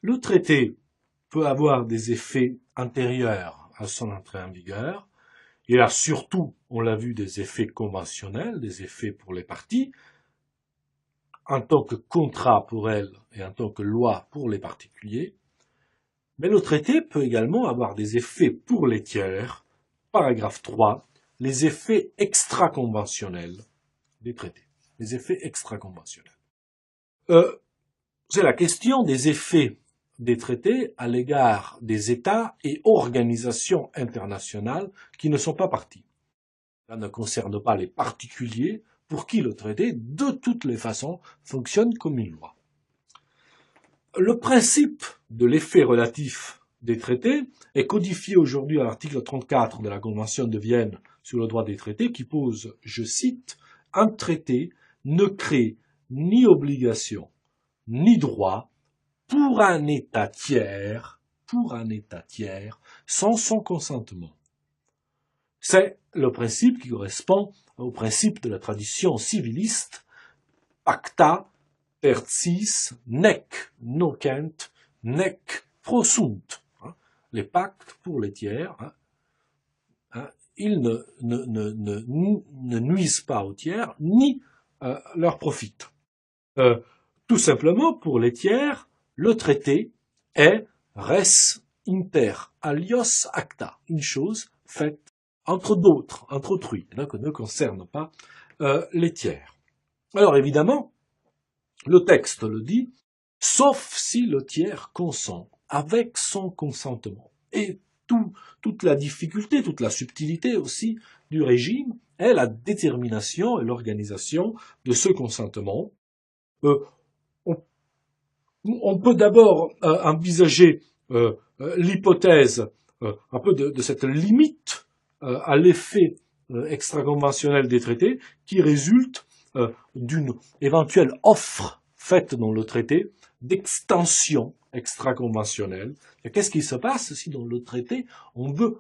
Le traité peut avoir des effets antérieurs à son entrée en vigueur. Il a surtout, on l'a vu, des effets conventionnels, des effets pour les parties, en tant que contrat pour elles et en tant que loi pour les particuliers. Mais le traité peut également avoir des effets pour les tiers. Paragraphe 3, les effets extra-conventionnels des traités. Les effets extra-conventionnels. C'est la question des effets des traités à l'égard des États et organisations internationales qui ne sont pas parties. Ça ne concerne pas les particuliers pour qui le traité, de toutes les façons, fonctionne comme une loi. Le principe de l'effet relatif des traités est codifié aujourd'hui à l'article 34 de la Convention de Vienne sur le droit des traités qui pose, je cite, « Un traité ne crée ni obligation ni droit pour un État tiers sans son consentement. » C'est le principe qui correspond au principe de la tradition civiliste, pacta tertiis nec nocent nec prosunt. Les pactes pour les tiers, ils ne nuisent pas aux tiers, ni leur profitent. Tout simplement, pour les tiers, le traité est res inter alios acta, une chose faite entre d'autres, entre autrui, donc ne concerne pas les tiers. Alors évidemment, le texte le dit, sauf si le tiers consent, avec son consentement. Et toute la difficulté, toute la subtilité aussi du régime est la détermination et l'organisation de ce consentement. On peut d'abord envisager l'hypothèse un peu de cette limite à l'effet extraconventionnel des traités qui résulte d'une éventuelle offre faite dans le traité d'extension extraconventionnelle. Qu'est-ce qui se passe si dans le traité on veut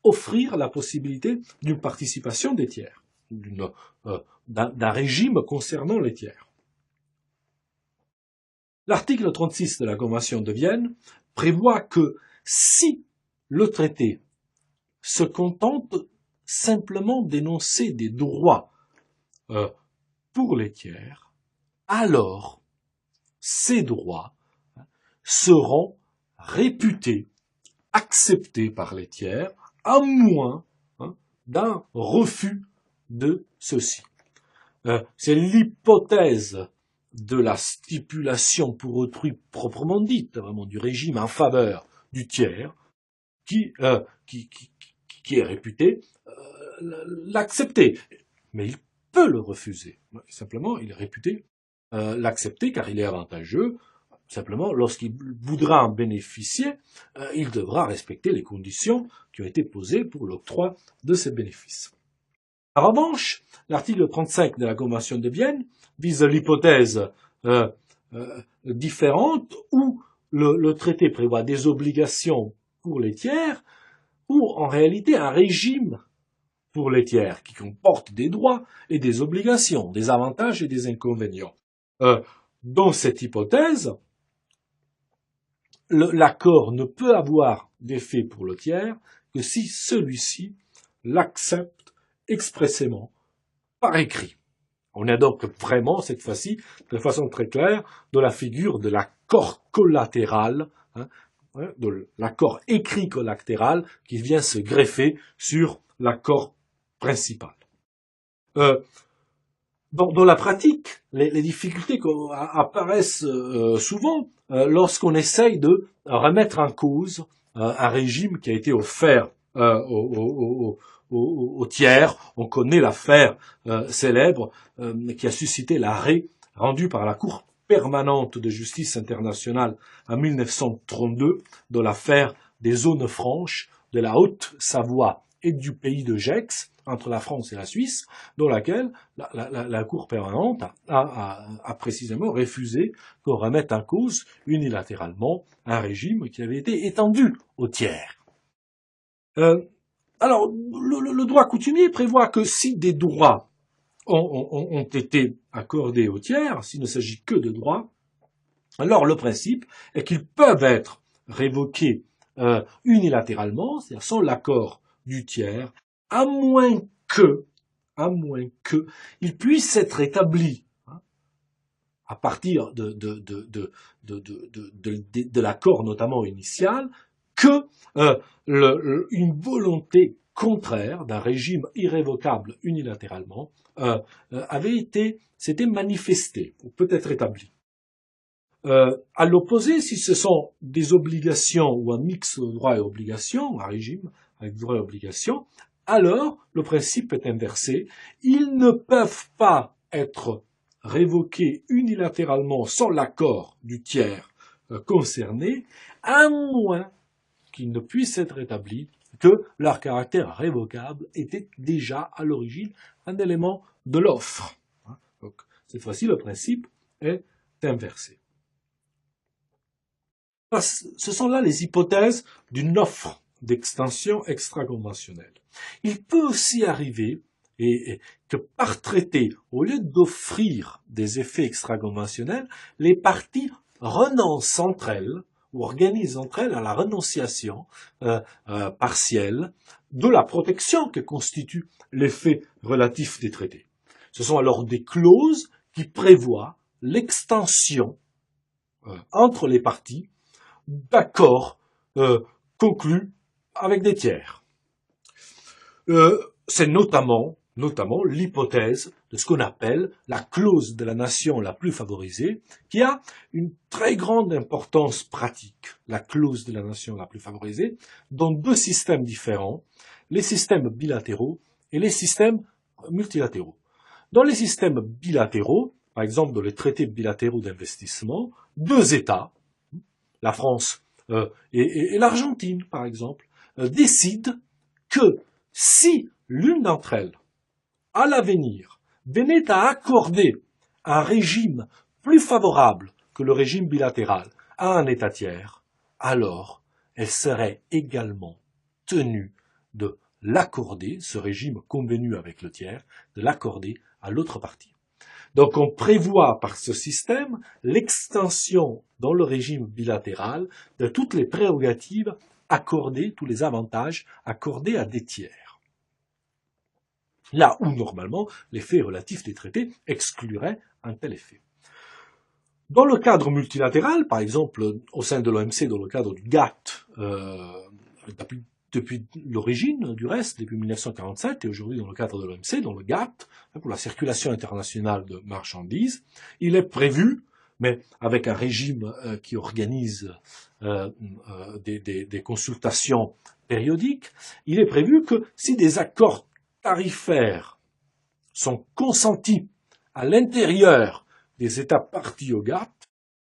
offrir la possibilité d'une participation des tiers, d'un régime concernant les tiers? L'article 36 de la Convention de Vienne prévoit que si le traité se contente simplement d'énoncer des droits pour les tiers, alors ces droits seront réputés, acceptés par les tiers, à moins d'un refus de ceux-ci. C'est l'hypothèse de la stipulation pour autrui proprement dite, vraiment du régime en faveur du tiers, qui est réputé l'accepter. Mais il peut le refuser. Simplement, il est réputé l'accepter car il est avantageux. Simplement, lorsqu'il voudra en bénéficier, il devra respecter les conditions qui ont été posées pour l'octroi de ces bénéfices. En revanche, l'article 35 de la Convention de Vienne vise l'hypothèse différente où le traité prévoit des obligations pour les tiers ou en réalité un régime pour les tiers qui comporte des droits et des obligations, des avantages et des inconvénients. Dans cette hypothèse, l'accord ne peut avoir d'effet pour le tiers que si celui-ci l'accepte expressément par écrit. On est donc vraiment, cette fois-ci, de façon très claire, de la figure de l'accord collatéral, de l'accord écrit collatéral qui vient se greffer sur l'accord principal. Dans la pratique, les difficultés apparaissent souvent lorsqu'on essaye de remettre en cause un régime qui a été offert aux tiers. On connaît l'affaire célèbre qui a suscité l'arrêt rendu par la Cour permanente de justice internationale en 1932 de l'affaire des zones franches de la Haute-Savoie et du pays de Gex, entre la France et la Suisse, dans laquelle la Cour permanente a précisément refusé qu'on remette en cause unilatéralement un régime qui avait été étendu aux tiers. Alors, le droit coutumier prévoit que si des droits ont été accordés aux tiers, s'il ne s'agit que de droits, Alors le principe est qu'ils peuvent être révoqués unilatéralement, c'est-à-dire sans l'accord du tiers, à moins que, ils puissent être établis à partir de l'accord notamment initial, que une volonté contraire d'un régime irrévocable unilatéralement s'était manifestée, ou peut être établie. À l'opposé, si ce sont des obligations ou un mix de droits et obligations, un régime avec droits et obligations, alors le principe est inversé. Ils ne peuvent pas être révoqués unilatéralement sans l'accord du tiers concerné, à moins qu'il ne puisse être établi que leur caractère révocable était déjà à l'origine un élément de l'offre. Donc, cette fois-ci, le principe est inversé. Ce sont là les hypothèses d'une offre d'extension extra-conventionnelle. Il peut aussi arriver que par traité, au lieu d'offrir des effets extra-conventionnels, les parties renoncent entre elles ou organisent entre elles à la renonciation partielle de la protection que constitue l'effet relatif des traités. Ce sont alors des clauses qui prévoient l'extension entre les parties d'accords conclus avec des tiers. C'est notamment l'hypothèse de ce qu'on appelle la clause de la nation la plus favorisée, qui a une très grande importance pratique, la clause de la nation la plus favorisée, dans deux systèmes différents, les systèmes bilatéraux et les systèmes multilatéraux. Dans les systèmes bilatéraux, par exemple dans les traités bilatéraux d'investissement, deux États, la France et l'Argentine, par exemple, décident que si l'une d'entre elles, à l'avenir, venait à accorder un régime plus favorable que le régime bilatéral à un État tiers, alors elle serait également tenue de l'accorder, ce régime convenu avec le tiers, de l'accorder à l'autre partie. Donc on prévoit par ce système l'extension dans le régime bilatéral de toutes les prérogatives accordées, tous les avantages accordés à des tiers. Là où normalement l'effet relatif des traités exclurait un tel effet. Dans le cadre multilatéral, par exemple au sein de l'OMC, dans le cadre du GATT, depuis l'origine du reste, depuis 1947, et aujourd'hui dans le cadre de l'OMC, dans le GATT, pour la circulation internationale de marchandises, il est prévu, mais avec un régime qui organise des consultations périodiques, il est prévu que si des accords tarifaires sont consentis à l'intérieur des États partis au GATT,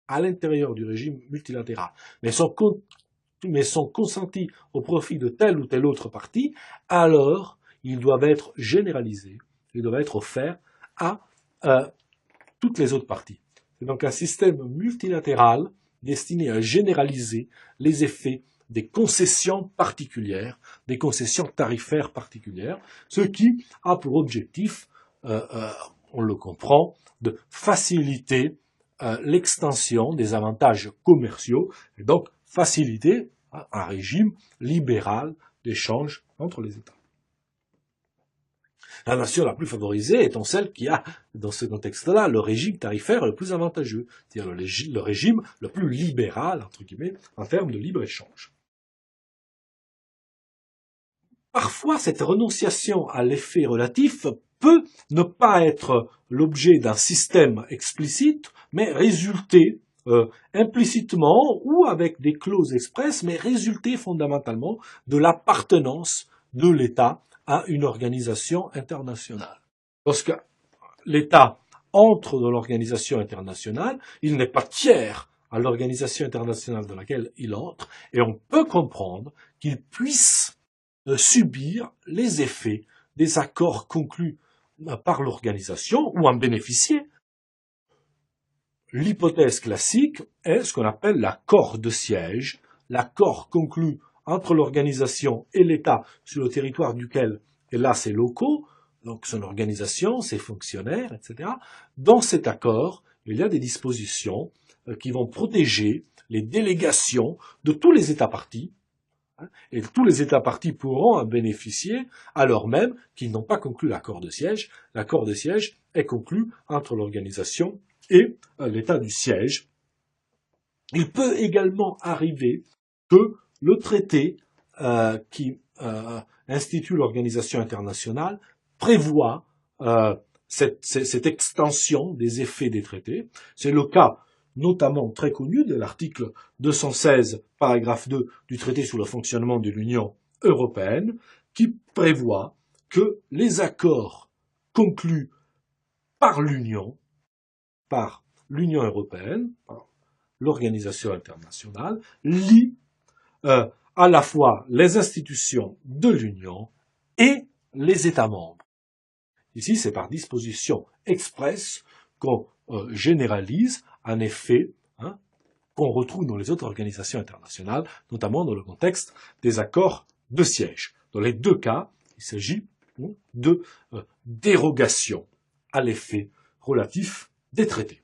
à l'intérieur du régime multilatéral, mais sont consentis au profit de telle ou telle autre partie, alors ils doivent être généralisés, ils doivent être offerts à toutes les autres parties. C'est donc un système multilatéral destiné à généraliser les effets des concessions particulières, des concessions tarifaires particulières, ce qui a pour objectif, on le comprend, de faciliter l'extension des avantages commerciaux et donc faciliter un régime libéral d'échange entre les États. La nation la plus favorisée étant celle qui a, dans ce contexte-là, le régime tarifaire le plus avantageux, c'est-à-dire le régime le plus libéral, entre guillemets, en termes de libre-échange. Parfois, cette renonciation à l'effet relatif peut ne pas être l'objet d'un système explicite, mais résulter implicitement ou avec des clauses expresses, mais résulter fondamentalement de l'appartenance de l'État à une organisation internationale. Lorsque l'État entre dans l'organisation internationale, il n'est pas tiers à l'organisation internationale dans laquelle il entre, et on peut comprendre qu'il puisse subir les effets des accords conclus par l'organisation ou en bénéficier. L'hypothèse classique est ce qu'on appelle l'accord de siège, l'accord conclu entre l'organisation et l'État sur le territoire duquel elle a ses locaux, donc son organisation, ses fonctionnaires, etc. Dans cet accord, il y a des dispositions qui vont protéger les délégations de tous les États partis, et tous les États partis pourront en bénéficier alors même qu'ils n'ont pas conclu l'accord de siège. L'accord de siège est conclu entre l'organisation et l'État du siège. Il peut également arriver que le traité qui institue l'organisation internationale prévoit cette extension des effets des traités. C'est le cas notamment très connu de l'article 216, paragraphe 2 du traité sur le fonctionnement de l'Union européenne, qui prévoit que les accords conclus par l'Union européenne, par l'organisation internationale, lient à la fois les institutions de l'Union et les États membres. Ici, c'est par disposition expresse qu'on généralise un effet qu'on retrouve dans les autres organisations internationales, notamment dans le contexte des accords de siège. Dans les deux cas, il s'agit de dérogation à l'effet relatif des traités.